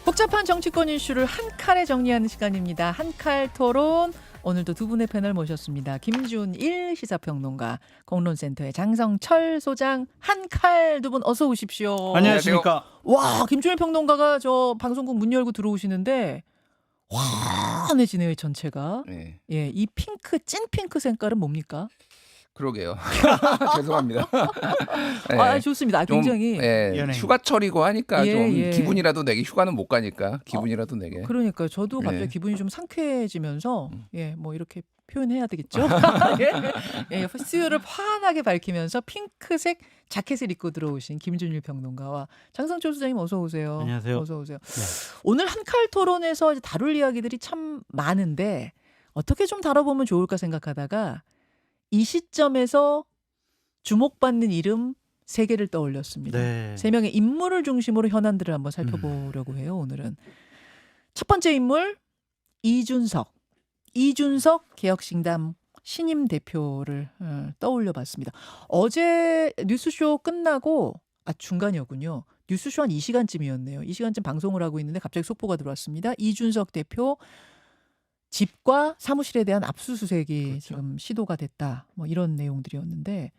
복잡한 정치권 이슈를 한 칼에 정리하는 시간입니다. 한 칼 토론. 오늘도 두 분의 패널 모셨습니다. 김준일 시사평론가, 공론센터의 장성철 소장, 한 칼 두 분 어서 오십시오. 안녕하십니까. 와, 김준일 평론가가 저 방송국 문 열고 들어오시는데 환해지네요, 전체가. 네, 예, 이 핑크, 찐 핑크 색깔은 뭡니까? 그러게요. 죄송합니다. 네, 아, 좋습니다. 좀, 굉장히. 예, 휴가철이고 하니까 예, 좀 예. 기분이라도 내게, 휴가는 못 가니까 기분이라도 내게. 그러니까요. 저도 갑자기 네. 기분이 좀 상쾌해지면서 예, 뭐 이렇게 표현해야 되겠죠. 예, 수요를 환하게 밝히면서 핑크색 자켓을 입고 들어오신 김준일 평론가와 장성철 소장님 어서 오세요. 안녕하세요. 어서 오세요. 네. 오늘 한 칼 토론에서 이제 다룰 이야기들이 참 많은데 어떻게 좀 다뤄보면 좋을까 생각하다가 이 시점에서 주목받는 이름 3개를 떠올렸습니다. 네. 3명의 인물을 중심으로 현안들을 한번 살펴보려고 해요. 오늘은 첫 번째 인물 이준석 개혁신당 신임 대표를 떠올려봤습니다. 어제 뉴스쇼 끝나고 중간이었군요. 뉴스쇼 한 2시간쯤이었네요. 2시간쯤 방송을 하고 있는데 갑자기 속보가 들어왔습니다. 이준석 대표 집과 사무실에 대한 압수수색이 그렇죠. 지금 시도가 됐다. 뭐 이런 내용들이었는데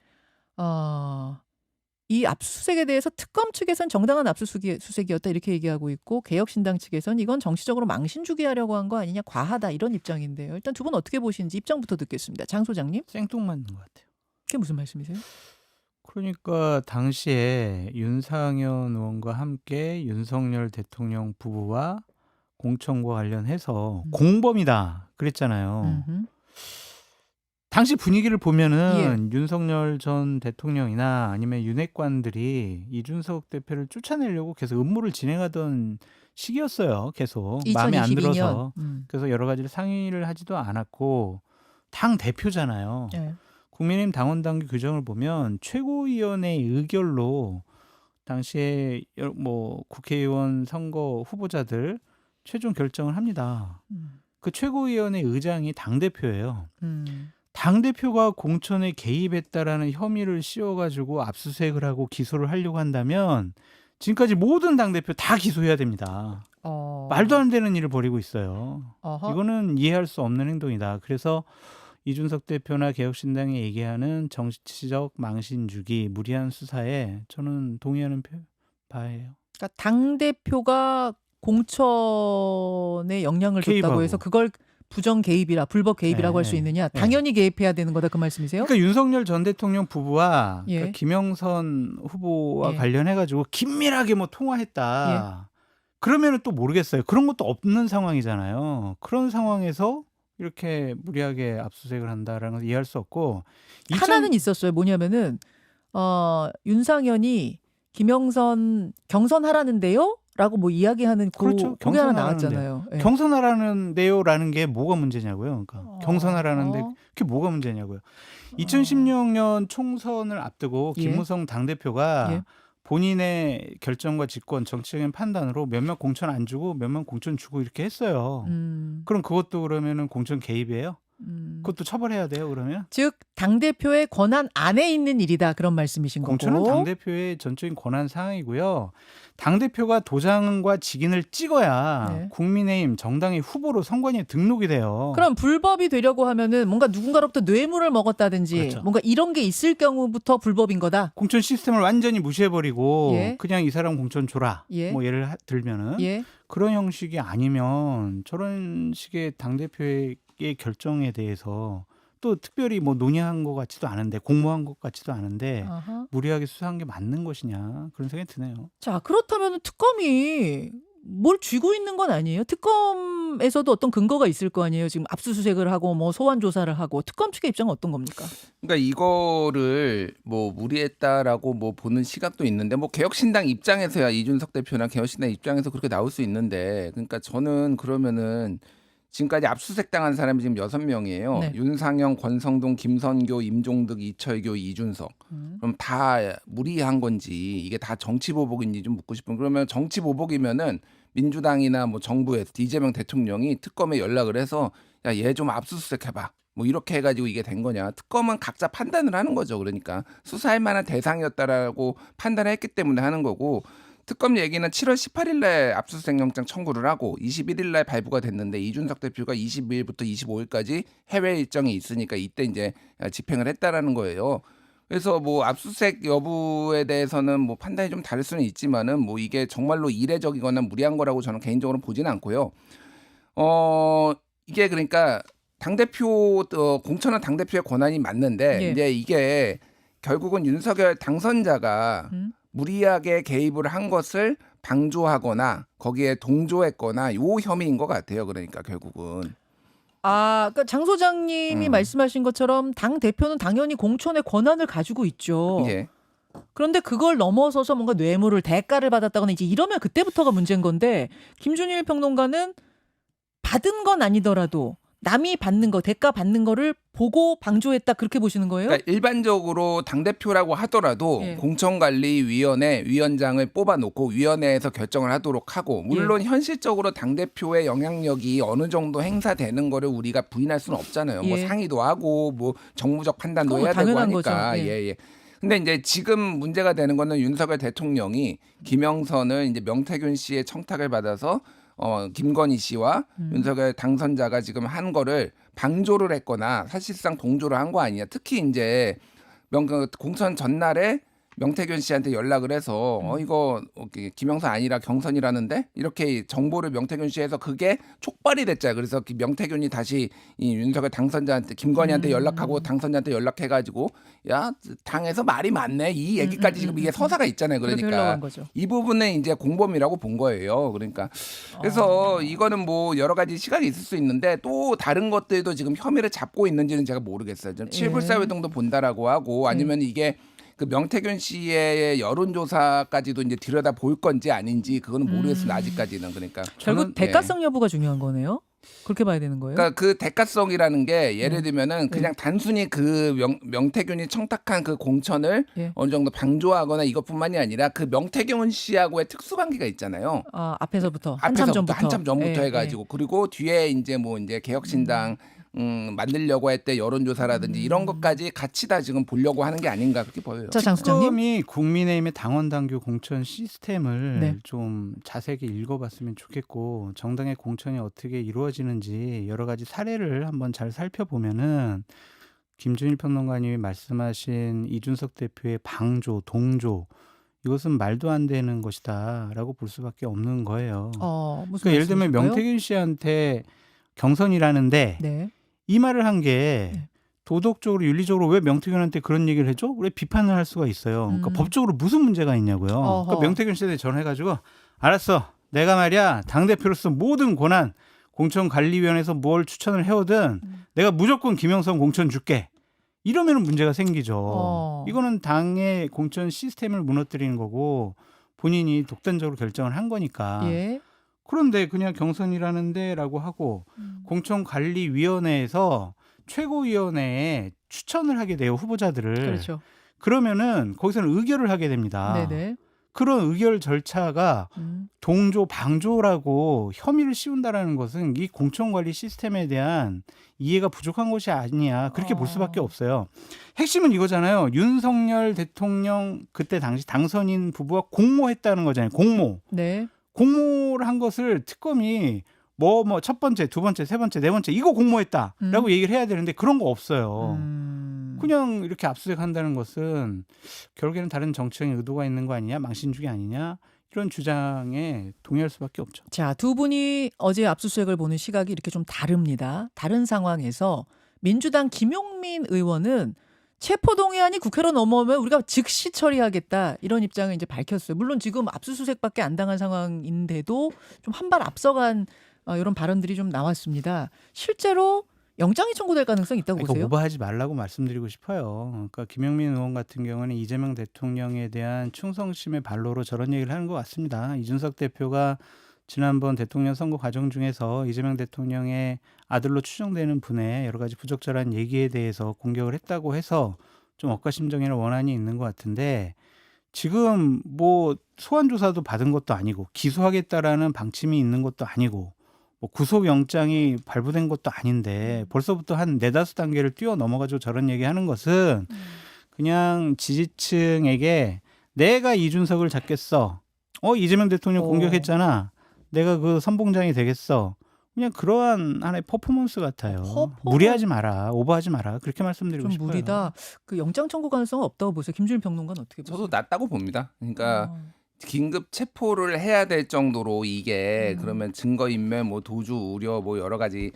이 압수수색에 대해서 특검 측에서는 정당한 압수수색이었다 이렇게 얘기하고 있고 개혁신당 측에서는 이건 정치적으로 망신 주게 하려고 한 거 아니냐, 과하다 이런 입장인데요. 일단 두 분 어떻게 보시는지 입장부터 듣겠습니다. 장 소장님. 생뚱맞는 것 같아요. 그게 무슨 말씀이세요? 그러니까 당시에 윤상현 의원과 함께 윤석열 대통령 부부와 공천과 관련해서 공범이다 그랬잖아요. 음흠. 당시 분위기를 보면은 윤석열 전 대통령이나 아니면 윤핵관들이 이준석 대표를 쫓아내려고 계속 음모를 진행하던 시기였어요. 계속 마음에 안 2022년. 들어서. 그래서 여러 가지를 상의를 하지도 않았고, 당 대표잖아요. 예. 국민의힘 당원당규 규정을 보면 최고위원회의 의결로 당시에 뭐 국회의원 선거 후보자들 최종 결정을 합니다. 그 최고위원회 의장이 당대표예요. 당대표가 공천에 개입했다라는 혐의를 씌워가지고 압수수색을 하고 기소를 하려고 한다면 지금까지 모든 당대표 다 기소해야 됩니다. 말도 안 되는 일을 벌이고 있어요. 어허. 이거는 이해할 수 없는 행동이다. 그래서 이준석 대표나 개혁신당이 얘기하는 정치적 망신 주기, 무리한 수사에 저는 동의하는 바예요. 그러니까 당 대표가 공천에 영향을 줬다고 개입하고. 해서 그걸 부정 개입이라, 불법 개입이라고 할 수 네, 있느냐? 네. 당연히 개입해야 되는 거다 그 말씀이세요? 그러니까 윤석열 전 대통령 부부와 예. 그러니까 김영선 후보와 예. 관련해가지고 긴밀하게 뭐 통화했다. 그러면은 또 모르겠어요. 그런 것도 없는 상황이잖아요. 그런 상황에서 이렇게 무리하게 압수수색을 한다라는 걸 이해할 수 없고, 하나는 있었어요. 뭐냐면은 윤상현이 김영선 경선하라는데요? 라고 뭐 이야기하는 그렇죠. 그게 하나 경선하라는데. 나왔잖아요. 예. 경선하라는데요라는 게 뭐가 문제냐고요. 그러니까 경선하라는데 그게 뭐가 문제냐고요. 2016년 총선을 앞두고 예. 김무성 당대표가 예. 본인의 결정과 직권, 정치적인 판단으로 몇몇 공천 안 주고 몇몇 공천 주고 이렇게 했어요. 그럼 그것도 그러면은 공천 개입이에요? 그것도 처벌해야 돼요, 그러면? 즉 당대표의 권한 안에 있는 일이다 그런 말씀이신 공천은 거고. 당대표의 전적인 권한 사항이고요. 당대표가 도장과 직인을 찍어야 네. 국민의힘 정당의 후보로 선관위에 등록이 돼요. 그럼 불법이 되려고 하면은 뭔가 누군가로부터 뇌물을 먹었다든지 그렇죠. 뭔가 이런 게 있을 경우부터 불법인 거다. 공천 시스템을 완전히 무시해버리고 예. 그냥 이 사람 공천 줘라. 예. 뭐 예를 들면은 예. 그런 형식이 아니면 저런 식의 당대표의 결정에 대해서 또 특별히 뭐 논의한 것 같지도 않은데, 공모한 것 같지도 않은데 아하. 무리하게 수사한 게 맞는 것이냐, 그런 생각이 드네요. 자, 그렇다면 특검이 뭘 쥐고 있는 건 아니에요? 특검에서도 어떤 근거가 있을 거 아니에요? 지금 압수수색을 하고 뭐 소환 조사를 하고 특검 측의 입장은 어떤 겁니까? 그러니까 이거를 뭐 무리했다라고 뭐 보는 시각도 있는데, 뭐 개혁신당 입장에서야 이준석 대표나 개혁신당 입장에서 그렇게 나올 수 있는데, 그러니까 저는 그러면은 지금까지 압수수색 당한 사람이 지금 6명이에요. 네. 윤상현, 권성동, 김선교, 임종득, 이철교, 이준석. 그럼 다 무리한 건지 이게 다 정치보복인지 좀 묻고 싶은. 그러면 정치보복이면은 민주당이나 뭐 정부에서 이재명 대통령이 특검에 연락을 해서 야, 얘 좀 압수수색 해봐. 뭐 이렇게 해가지고 이게 된 거냐. 특검은 각자 판단을 하는 거죠. 그러니까 수사할 만한 대상이었다라고 판단을 했기 때문에 하는 거고, 특검 얘기는 7월 18일 날 압수수색 영장 청구를 하고 21일 날 발부가 됐는데 이준석 대표가 22일부터 25일까지 해외 일정이 있으니까 이때 이제 집행을 했다라는 거예요. 그래서 뭐 압수수색 여부에 대해서는 뭐 판단이 좀 다를 수는 있지만은 뭐 이게 정말로 이례적이거나 무리한 거라고 저는 개인적으로 보지는 않고요. 이게 그러니까 당대표 공천은 당대표의 권한이 맞는데 예. 이제 이게 결국은 윤석열 당선자가 무리하게 개입을 한 것을 방조하거나 거기에 동조했거나 요 혐의인 것 같아요. 그러니까 결국은. 그러니까 장 소장님이 말씀하신 것처럼 당 대표는 당연히 공천의 권한을 가지고 있죠. 예. 그런데 그걸 넘어서서 뭔가 뇌물을 대가를 받았다거나 이제 이러면 그때부터가 문제인 건데 김준일 평론가는 받은 건 아니더라도 남이 받는 거 대가 받는 거를 보고 방조했다 그렇게 보시는 거예요? 그러니까 일반적으로 당대표라고 하더라도 예. 공천관리위원회 위원장을 뽑아놓고 위원회에서 결정을 하도록 하고 물론 현실적으로 당대표의 영향력이 어느 정도 행사되는 거를 우리가 부인할 수는 없잖아요. 뭐 예. 상의도 하고 뭐 정무적 판단도 그건 뭐 해야 되고 당연한 하니까. 거죠. 예. 예. 근데 이제 지금 문제가 되는 거는 윤석열 대통령이 김영선을 이제 명태균 씨의 청탁을 받아서 김건희 씨와 윤석열 당선자가 지금 한 거를 방조를 했거나 사실상 동조를 한 거 아니냐. 특히 이제 공천 전날에 명태균 씨한테 연락을 해서 이거 김영선 아니라 경선이라는데 이렇게 정보를 명태균 씨에서 그게 촉발이 됐잖아요. 그래서 명태균이 다시 이 윤석열 당선자한테 김건희한테 연락하고 당선자한테 연락해가지고 야 당에서 말이 많네 이 얘기까지 지금 이게 서사가 있잖아요. 그렇게 그러니까 흘러간 거죠. 이 부분은 이제 공범이라고 본 거예요. 그러니까 그래서 이거는 뭐 여러 가지 시각이 있을 수 있는데 또 다른 것들도 지금 혐의를 잡고 있는지는 제가 모르겠어요. 좀 칠불사회동도 본다라고 하고 아니면 이게 그 명태균 씨의 여론조사까지도 이제 들여다 볼 건지 아닌지 그거는 모르겠습니다. 아직까지는. 그러니까 결국 대가성 여부가 중요한 거네요. 그렇게 봐야 되는 거예요? 그러니까 그 대가성이라는 게 예를 들면은 그냥 단순히 그 명태균이 청탁한 그 공천을 어느 정도 방조하거나 이것뿐만이 아니라 그 명태균 씨하고의 특수관계가 있잖아요. 앞에서부터 한참 전부터 해가지고 그리고 뒤에 이제 뭐 이제 개혁신당 만들려고 할 때 여론조사라든지 이런 것까지 같이 다 지금 보려고 하는 게 아닌가 그렇게 보여요. 자, 장 소장님. 특검이 국민의힘의 당원당규 공천 시스템을 네. 좀 자세히 읽어봤으면 좋겠고 정당의 공천이 어떻게 이루어지는지 여러 가지 사례를 한번 잘 살펴보면은 김준일 평론가님이 말씀하신 이준석 대표의 방조, 동조 이것은 말도 안 되는 것이다라고 볼 수밖에 없는 거예요. 무슨 그러니까 예를 들면 말씀이실까요? 명태균 씨한테 경선이라는데 네. 이 말을 한 게 도덕적으로 윤리적으로 왜 명태균한테 그런 얘기를 해줘? 왜 비판을 할 수가 있어요. 그러니까 법적으로 무슨 문제가 있냐고요. 그러니까 명태균 씨한테 전화해가지고 알았어. 내가 말이야 당대표로서 모든 권한 공천관리위원회에서 뭘 추천을 해오든 내가 무조건 김영선 공천 줄게. 이러면 문제가 생기죠. 이거는 당의 공천 시스템을 무너뜨리는 거고 본인이 독단적으로 결정을 한 거니까. 예. 그런데 그냥 경선이라는데 라고 하고 공천관리위원회에서 최고위원회에 추천을 하게 돼요. 후보자들을. 그렇죠. 그러면은 거기서는 의결을 하게 됩니다. 네네. 그런 의결 절차가 동조, 방조라고 혐의를 씌운다라는 것은 이 공천관리 시스템에 대한 이해가 부족한 것이 아니냐 그렇게 볼 수밖에 없어요. 핵심은 이거잖아요. 윤석열 대통령 그때 당시 당선인 부부가 공모했다는 거잖아요. 공모. 네. 공모를 한 것을 특검이 뭐 첫 번째, 두 번째, 세 번째, 네 번째 이거 공모했다라고 얘기를 해야 되는데 그런 거 없어요. 그냥 이렇게 압수수색한다는 것은 결국에는 다른 정치적인 의도가 있는 거 아니냐, 망신주기 아니냐 이런 주장에 동의할 수밖에 없죠. 자, 두 분이 어제 압수수색을 보는 시각이 이렇게 좀 다릅니다. 다른 상황에서 민주당 김용민 의원은 체포동의안이 국회로 넘어오면 우리가 즉시 처리하겠다 이런 입장을 이제 밝혔어요. 물론 지금 압수수색밖에 안 당한 상황인데도 좀 한 발 앞서간 이런 발언들이 좀 나왔습니다. 실제로 영장이 청구될 가능성이 있다고 그러니까 보세요? 오버하지 말라고 말씀드리고 싶어요. 그러니까 김용민 의원 같은 경우는 이재명 대통령에 대한 충성심의 발로로 저런 얘기를 하는 것 같습니다. 이준석 대표가 지난번 대통령 선거 과정 중에서 이재명 대통령의 아들로 추정되는 분의 여러 가지 부적절한 얘기에 대해서 공격을 했다고 해서 좀 억가심정이나 원한이 있는 것 같은데 지금 뭐 소환 조사도 받은 것도 아니고 기소하겠다라는 방침이 있는 것도 아니고 뭐 구속영장이 발부된 것도 아닌데 벌써부터 한 4-5단계를 뛰어넘어가지고 저런 얘기하는 것은 그냥 지지층에게 내가 이준석을 잡겠어. 이재명 대통령 어. 공격했잖아. 내가 그 선봉장이 되겠어. 그냥 그러한 하나의 퍼포먼스 같아요. 무리하지 마라. 오버하지 마라. 그렇게 말씀드리고 좀 싶어요. 무리다. 그 영장 청구 가능성은 없다고 보세요. 김준일 평론가는 어떻게 보세요? 저도 낮다고 봅니다. 그러니까 어. 긴급 체포를 해야 될 정도로 이게 음. 그러면 증거인멸, 뭐 도주 우려, 뭐 여러 가지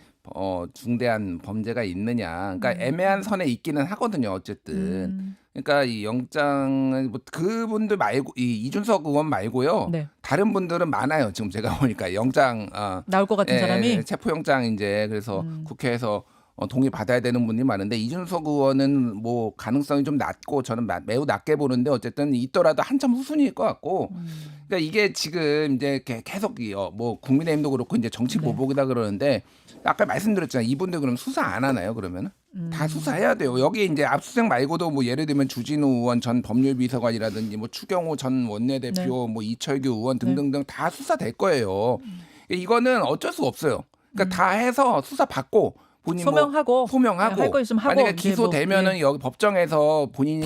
중대한 범죄가 있느냐. 그러니까 애매한 선에 있기는 하거든요. 어쨌든. 음. 그러니까 이 영장은 뭐 그분들 말고 이준석 의원 말고요. 네. 다른 분들은 많아요. 지금 제가 보니까 영장 나올 것 같은 사람이 체포영장 이제 그래서 음. 국회에서 동의 받아야 되는 분이 많은데 이준석 의원은 뭐 가능성이 좀 낮고 저는 매우 낮게 보는데 어쨌든 있더라도 한참 후순위일 것 같고 그러니까 이게 지금 이제 계속 뭐 국민의힘도 그렇고 이제 정치 네. 보복이다 그러는데 아까 말씀드렸잖아요. 이분들 그럼 수사 안 하나요? 그러면은 다 수사해야 돼요. 여기 이제 압수수색 말고도 뭐 예를 들면 주진우 의원 전 법률비서관이라든지 뭐 추경호 전 원내대표 뭐 이철규 의원 등등등 다 수사될 거예요. 이거는 어쩔 수 없어요. 그러니까 다 해서 수사 받고 본인 소명하고 소명하고 할 거 있으면 하고 만약에 이제 기소되면은 뭐, 여기 법정에서 본인이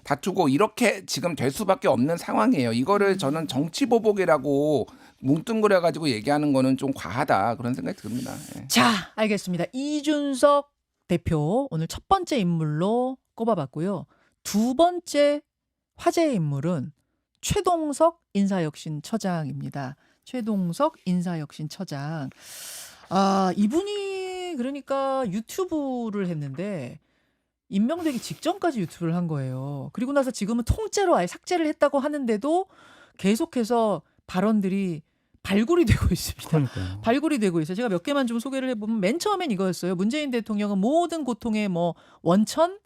다투고 이렇게 지금 될 수밖에 없는 상황이에요. 이거를 저는 정치 보복이라고 뭉뚱그려 가지고 얘기하는 거는 좀 과하다 그런 생각이 듭니다. 예. 자, 알겠습니다. 이준석 대표 오늘 첫 번째 인물로 꼽아봤고요. 두 번째 화제의 인물은 최동석 인사혁신처장입니다. 최동석 인사혁신처장. 이분이 그러니까 유튜브를 했는데 임명되기 직전까지 유튜브를 한 거예요. 그리고 나서 지금은 통째로 아예 삭제를 했다고 하는데도 계속해서 발언들이 발굴이 되고 있습니다. 그러니까요. 발굴이 되고 있어요. 제가 몇 개만 좀 소개를 해보면 맨 처음엔 이거였어요. 문재인 대통령은 모든 고통의 뭐 원천,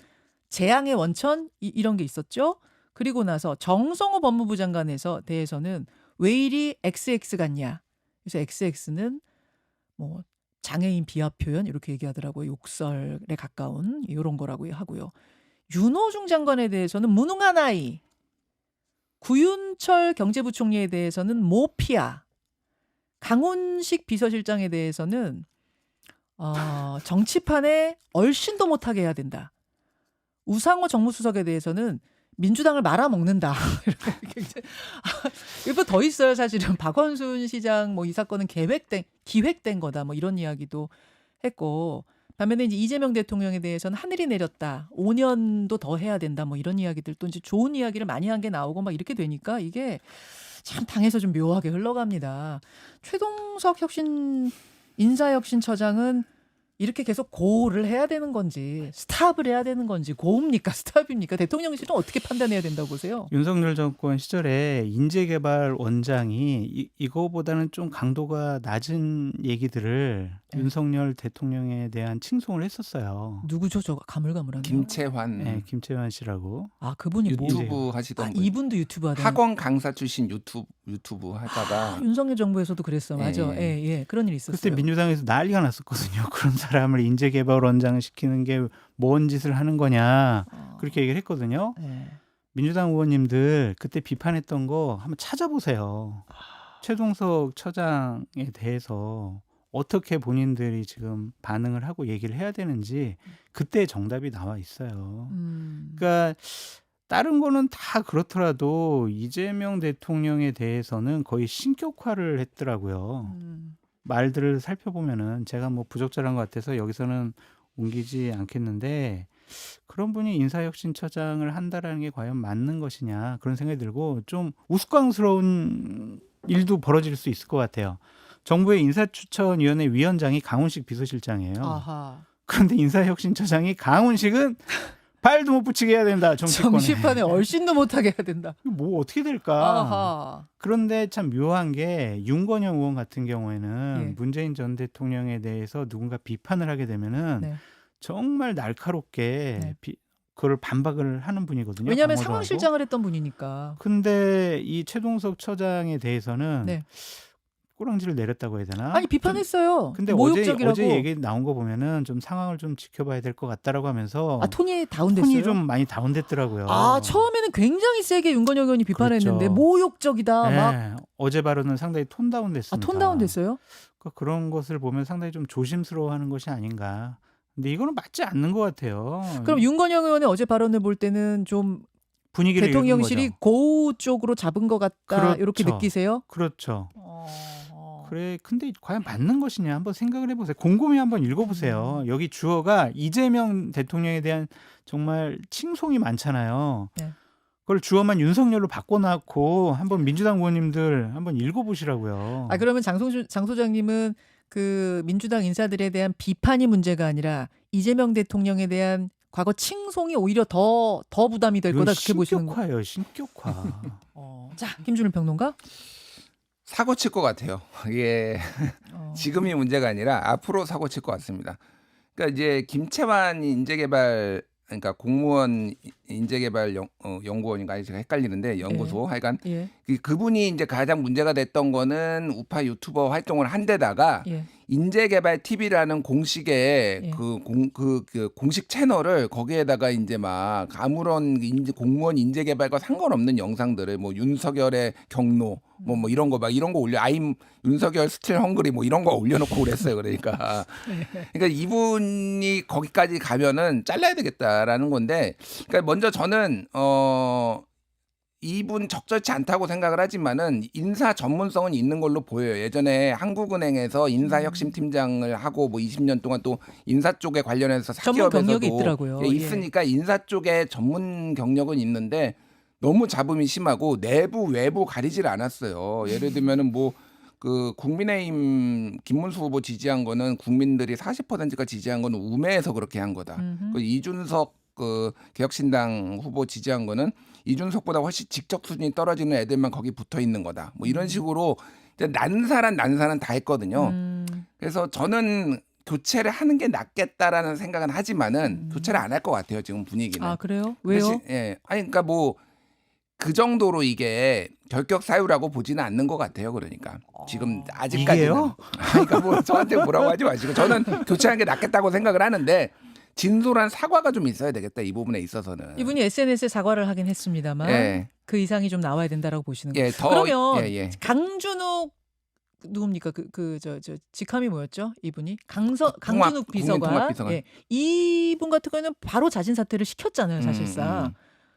재앙의 원천 이런 게 있었죠. 그리고 나서 정성호 법무부 장관에서 대해서는 왜 이리 XX 같냐. 그래서 XX는 뭐 장애인 비하 표현 이렇게 얘기하더라고요. 욕설에 가까운 이런 거라고 하고요. 윤호중 장관에 대해서는 무능한 아이. 구윤철 경제부총리에 대해서는 모피아. 강훈식 비서실장에 대해서는 정치판에 얼씬도 못하게 해야 된다. 우상호 정무수석에 대해서는 민주당을 말아먹는다. 이거 더 있어요. 사실은 박원순 시장 뭐 이 사건은 기획된 거다. 뭐 이런 이야기도 했고 반면에 이제 이재명 대통령에 대해서는 하늘이 내렸다. 5년도 더 해야 된다. 뭐 이런 이야기들 또 이제 좋은 이야기를 많이 한 게 나오고 막 이렇게 되니까 이게 참 당에서 좀 묘하게 흘러갑니다. 최동석 인사혁신처장은 이렇게 계속 고를 해야 되는 건지 스탑을 해야 되는 건지 고입니까 스탑입니까? 대통령실은 어떻게 판단해야 된다고 보세요? 윤석열 정권 시절에 인재개발원장이 이거보다는 좀 강도가 낮은 얘기들을 윤석열 대통령에 대한 칭송을 했었어요. 누구죠? 저 가물가물하네요. 김채환 네, 김채환 씨라고. 그분이 뭐 유튜브 하시던 분. 이분도 유튜브 하던 학원 강사 출신 유튜브 하다가 윤석열 정부에서도 그랬어. 맞아. 예. 그런 일이 있었어요. 그때 민주당에서 난리가 났었거든요. 그런 사람을 인재개발원장 시키는 게 뭔 짓을 하는 거냐 그렇게 얘기를 했거든요. 민주당 의원님들 그때 비판했던 거 한번 찾아보세요. 최동석 처장에 대해서 어떻게 본인들이 지금 반응을 하고 얘기를 해야 되는지 그때 정답이 나와 있어요. 그러니까 다른 거는 다 그렇더라도 이재명 대통령에 대해서는 거의 신격화를 했더라고요. 말들을 살펴보면은 제가 뭐 부적절한 것 같아서 여기서는 옮기지 않겠는데 그런 분이 인사혁신처장을 한다라는 게 과연 맞는 것이냐 그런 생각이 들고 좀 우스꽝스러운 일도 벌어질 수 있을 것 같아요. 정부의 인사추천위원회 위원장이 강훈식 비서실장이에요. 아하. 그런데 인사혁신처장이 강훈식은 발도 못 붙이게 해야 된다. 정치판에 얼씬도 못하게 해야 된다. 뭐 어떻게 될까? 아하. 그런데 참 묘한 게 윤건영 의원 같은 경우에는 예. 문재인 전 대통령에 대해서 누군가 비판을 하게 되면은 네. 정말 날카롭게 그걸 반박을 하는 분이거든요. 왜냐하면 방어도 상황실장을 했던 분이니까. 근데 이 최동석 처장에 대해서는 꼬랑지를 내렸다고 해야 되나? 아니 비판했어요. 근데 모욕적이라고. 어제 얘기 나온 거 보면은 좀 상황을 좀 지켜봐야 될 것 같다라고 하면서 톤이 다운됐어요. 톤이 좀 많이 다운됐더라고요. 처음에는 굉장히 세게 윤건영 의원이 비판했는데 그렇죠. 모욕적이다. 막 어제 발언은 상당히 톤 다운됐습니다. 톤 다운됐어요? 그런 것을 보면 상당히 좀 조심스러워하는 것이 아닌가. 근데 이거는 맞지 않는 것 같아요. 그럼 윤건영 의원의 어제 발언을 볼 때는 좀 분위기를 읽은 대통령실이 거죠. 고우 쪽으로 잡은 것 같다 이렇게 그렇죠. 느끼세요? 그렇죠. 어. 그래, 근데 과연 맞는 것이냐 한번 생각을 해보세요. 곰곰이 한번 읽어보세요. 여기 주어가 이재명 대통령에 대한 정말 칭송이 많잖아요. 네. 그걸 주어만 윤석열로 바꿔놓고 한번 민주당 의원님들 한번 읽어보시라고요. 아 그러면 장 소장님은 그 민주당 인사들에 대한 비판이 문제가 아니라 이재명 대통령에 대한 과거 칭송이 오히려 더 부담이 될 이건 거다 그렇게 보시는 거. 신격화예요, 신격화. 자 김준일 평론가. 사고 칠 것 같아요. 이게 지금이 문제가 아니라 앞으로 사고 칠 것 같습니다. 그러니까 이제 김채환 인재개발 그러니까 공무원 인재개발 연구원인가 제가 헷갈리는데 연구소 하여간 예. 그분이 이제 가장 문제가 됐던 거는 우파 유튜버 활동을 한 데다가 예. 인재개발 TV라는 공식의 예. 그 공식 채널을 거기에다가 이제 막 아무런 공무원 인재개발과 상관없는 영상들을 뭐 윤석열의 경로 뭐 이런 거 막 이런 거 올려 아임 윤석열 스틸 헝그리 뭐 이런 거 올려놓고 그랬어요. 그러니까 이분이 거기까지 가면은 잘라야 되겠다라는 건데 그러니까 먼저 저는 이분 적절치 않다고 생각을 하지만은 인사 전문성은 있는 걸로 보여요. 예전에 한국은행에서 인사혁신팀장을 하고 뭐 20년 동안 또 인사 쪽에 관련해서 전문 경력이 사기업에서도 있더라고요. 예, 있으니까 인사 쪽에 전문 경력은 있는데 너무 잡음이 심하고 내부 외부 가리질 않았어요. 예를 들면은 뭐 그 국민의힘 김문수 후보 지지한 거는 국민들이 40%가 지지한 거는 우매해서 그렇게 한 거다. 그 이준석 그 개혁신당 후보 지지한 거는 이준석보다 훨씬 직접 수준이 떨어지는 애들만 거기 붙어 있는 거다. 뭐 이런 식으로 난사란 다 했거든요. 그래서 저는 교체를 하는 게 낫겠다라는 생각은 하지만은 교체를 안 할 것 같아요. 지금 분위기는. 아 그래요? 왜요? 예. 아니 그러니까 뭐 그 정도로 이게 결격 사유라고 보지는 않는 것 같아요. 그러니까 지금 아직까지는. 이게요? 그러니까 뭐 저한테 뭐라고 하지 마시고 저는 교체하는 게 낫겠다고 생각을 하는데 진솔한 사과가 좀 있어야 되겠다 이 부분에 있어서는. 이분이 SNS에 사과를 하긴 했습니다만 예. 그 이상이 좀 나와야 된다라고 보시는 거예요. 예, 더 그러면 예. 강준욱 누굽니까? 저 직함이 뭐였죠? 이분이 강준욱 국민통합 비서관. 비서관. 예. 이분 같은 경우는 바로 자진 사퇴를 시켰잖아요, 사실상.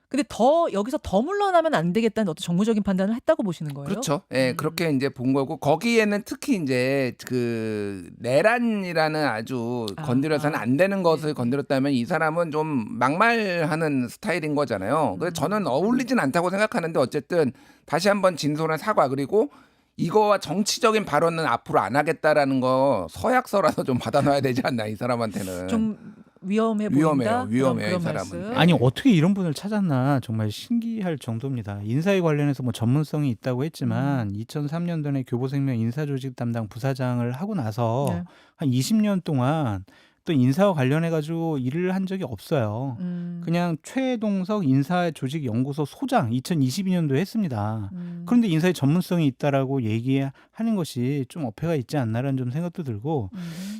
근데 여기서 더 물러나면 안 되겠다는 어떤 정무적인 판단을 했다고 보시는 거예요? 그렇죠. 예, 그렇게 이제 본 거고 거기에는 특히 이제 그 내란이라는 아주 건드려서는 안 되는 것을 건드렸다면 이 사람은 좀 막말하는 스타일인 거잖아요. 그래서 저는 어울리진 않다고 생각하는데 어쨌든 다시 한번 진솔한 사과 그리고 이거와 정치적인 발언은 앞으로 안 하겠다라는 거 서약서라도 좀 받아놔야 되지 않나 이 사람한테는. 좀 위험해 보인다. 위험해요, 그런 이 사람은. 말씀. 아니 어떻게 이런 분을 찾았나 정말 신기할 정도입니다. 인사에 관련해서 뭐 전문성이 있다고 했지만 2003년도에 교보생명 인사조직 담당 부사장을 하고 나서 네. 한 20년 동안 또 인사와 관련해 가지고 일을 한 적이 없어요. 그냥 최동석 인사조직연구소 소장 2022년도에 했습니다. 그런데 인사에 전문성이 있다라고 얘기하는 것이 좀 어폐가 있지 않나라는 좀 생각도 들고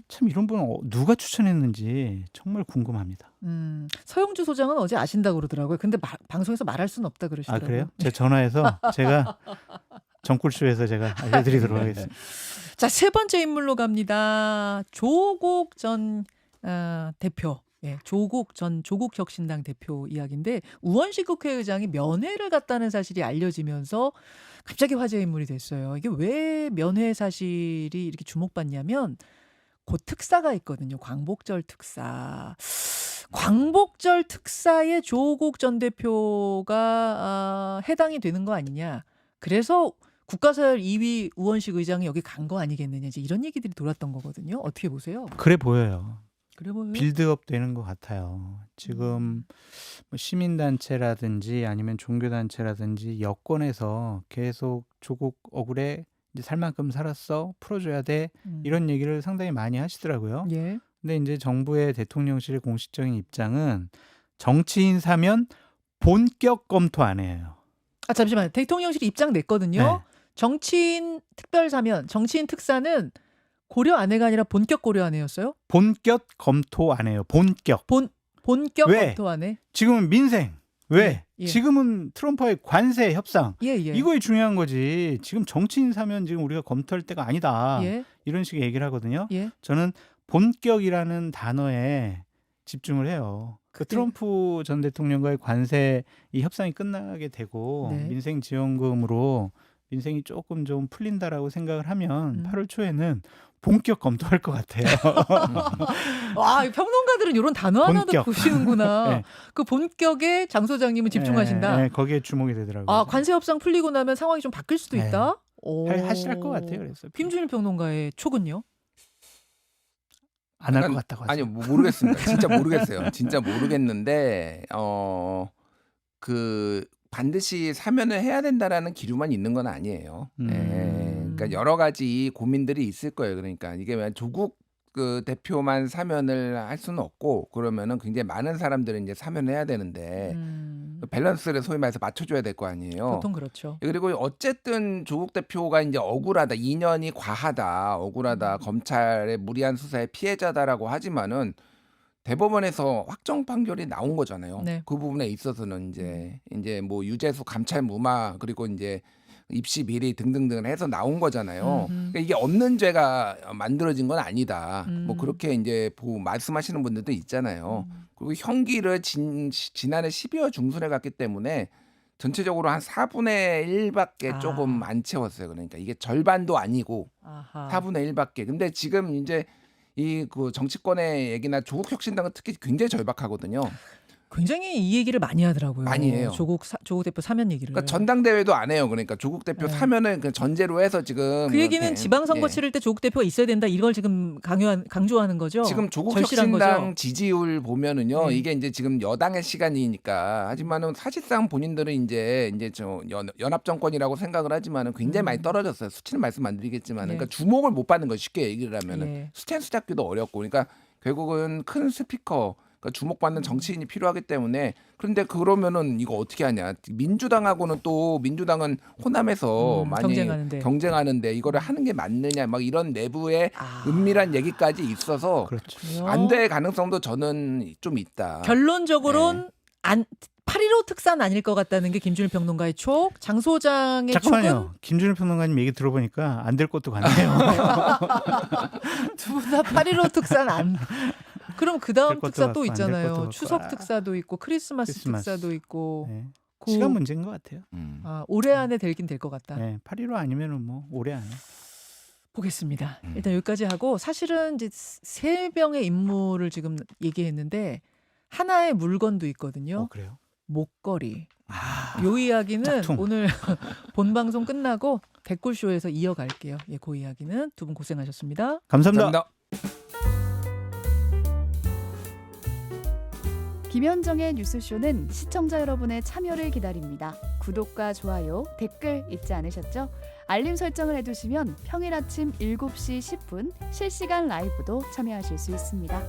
참 이런 분은 누가 추천했는지 정말 궁금합니다. 서영주 소장은 어제 아신다고 그러더라고요. 근데 방송에서 말할 수는 없다 아 그러시더라고요. 그래요? 제가 전화해서 제가 정꿀쇼에서 제가 알려드리도록 하겠습니다. 자, 세 번째 인물로 갑니다. 조국 전 대표. 예, 조국 혁신당 대표 이야기인데 우원식 국회의장이 면회를 갔다는 사실이 알려지면서 갑자기 화제 인물이 됐어요. 이게 왜 면회 사실이 이렇게 주목받냐면 곧 특사가 있거든요. 광복절 특사. 광복절 특사에 조국 전 대표가 해당이 되는 거 아니냐. 그래서 국가서열 2위 우원식 의장이 여기 간 거 아니겠느냐. 이제 이런 얘기들이 돌았던 거거든요. 어떻게 보세요? 그래 보여요. 그래 보여요? 빌드업 되는 것 같아요. 지금 뭐 시민단체라든지 아니면 종교단체라든지 여권에서 계속 조국 억울해 이제 살 만큼 살았어 풀어줘야 돼 이런 얘기를 상당히 많이 하시더라고요. 예. 근데 이제 정부의 대통령실의 공식적인 입장은 정치인 사면 본격 검토 안 해요. 아 잠시만요. 대통령실이 입장 냈거든요. 네. 정치인 특별사면, 정치인 특사는 고려 안해가 아니라 본격 고려 안해였어요? 본격 검토 안 해요. 본격. 본격 왜? 검토 안해? 지금은 민생. 왜? 예. 지금은 트럼프와의 관세 협상. 예. 이거에 중요한 거지. 지금 정치인 사면 지금 우리가 검토할 때가 아니다. 예. 이런 식의 얘기를 하거든요. 예. 저는 본격이라는 단어에 집중을 해요. 그 그때- 트럼프 전 대통령과의 관세 이 협상이 끝나게 되고 네. 민생 지원금으로 민생이 조금 좀 풀린다라고 생각을 하면 8월 초에는 본격 검토할 것 같아요. 와, 이 평론가들은 이런 단어 하나도 본격. 보시는구나. 네. 그 본격에 장 소장님은 집중하신다. 네, 거기에 주목이 되더라고요. 아, 관세 협상 풀리고 나면 상황이 좀 바뀔 수도 네. 있다. 오. 하실 것 같아요. 그래서 김준일 평론가의 촉은요? 안 할 것 약간- 같다고 하죠. 아니요, 모르겠습니다. 진짜 모르겠어요. 진짜 모르겠는데 그 반드시 사면을 해야 된다라는 기류만 있는 건 아니에요. 그러니까 여러 가지 고민들이 있을 거예요. 그러니까 이게 왜 조국 그 대표만 사면을 할 수는 없고 그러면은 굉장히 많은 사람들이 이제 사면을 해야 되는데 그 밸런스를 소위 말해서 맞춰줘야 될 거 아니에요. 보통 그렇죠. 그리고 어쨌든 조국 대표가 이제 억울하다, 2년이 과하다, 억울하다, 검찰의 무리한 수사의 피해자다라고 하지만은 대법원에서 확정 판결이 나온 거잖아요. 네. 그 부분에 있어서는 이제 뭐 유재수 감찰 무마 그리고 이제 입시 비리 등등등 해서 나온 거잖아요. 그러니까 이게 없는 죄가 만들어진 건 아니다. 뭐 그렇게 이제 말씀하시는 분들도 있잖아요. 그리고 형기를 지난해 12월 중순에 갔기 때문에 전체적으로 한 4분의 1밖에 조금 안 채웠어요. 그러니까 이게 절반도 아니고 아하. 4분의 1밖에. 근데 지금 이제 이 그 정치권의 얘기나 조국 혁신당은 특히 굉장히 절박하거든요. 굉장히 이 얘기를 많이 하더라고요. 많이 해요. 조국 대표 사면 얘기를. 그러니까 전당대회도 안 해요. 그러니까 조국 대표 네. 사면을 그 전제로 해서 지금 그 얘기는 지방선거 예. 치를 때 조국 대표가 있어야 된다 이걸 지금 강조하는 거죠. 지금 조국 절실한 혁신당 거죠. 지지율 보면은요. 네. 이게 이제 지금 여당의 시간이니까 하지만은 사실상 본인들은 이제 저 연합 정권이라고 생각을 하지만은 굉장히 많이 떨어졌어요. 수치는 말씀 안 드리겠지만 네. 그러니까 주목을 못 받는 거 쉽게 얘기를 하면은 예. 스탠스 잡기도 어렵고 그러니까 결국은 큰 스피커 그러니까 주목받는 정치인이 필요하기 때문에 그런데 그러면은 이거 어떻게 하냐 민주당하고는 또 민주당은 호남에서 많이 경쟁하는데 이거를 하는 게 맞느냐 막 이런 내부의 은밀한 얘기까지 있어서 그렇죠. 안 될 가능성도 저는 좀 있다. 결론적으로는 8.15 특사는 아닐 것 같다는 게 김준일 평론가의 촉. 장 소장의 촉은 잠깐만요. 김준일 평론가님 얘기 들어보니까 안 될 것도 같네요. 두 분 다 8.15 특사는 안. 그럼 그 다음 될 것도 특사 또 같고 안될 있잖아요. 것도 추석 같고. 특사도 있고 크리스마스 특사도 있고. 네. 그- 시간 문제인 것 같아요. 올해 안에 되긴 될 것 같다. 네. 8.15 아니면은 뭐 올해 안에. 보겠습니다. 일단 여기까지 하고 사실은 이제 세 명의 인물을 지금 얘기했는데 하나의 물건도 있거든요. 그래요? 목걸이. 요 이야기는 짝퉁. 오늘 본 방송 끝나고 댓글쇼에서 이어갈게요. 예, 그 이야기는 두 분 고생하셨습니다. 감사합니다. 김현정의 뉴스쇼는 시청자 여러분의 참여를 기다립니다. 구독과 좋아요, 댓글 잊지 않으셨죠? 알림 설정을 해두시면 평일 아침 7시 10분 실시간 라이브도 참여하실 수 있습니다.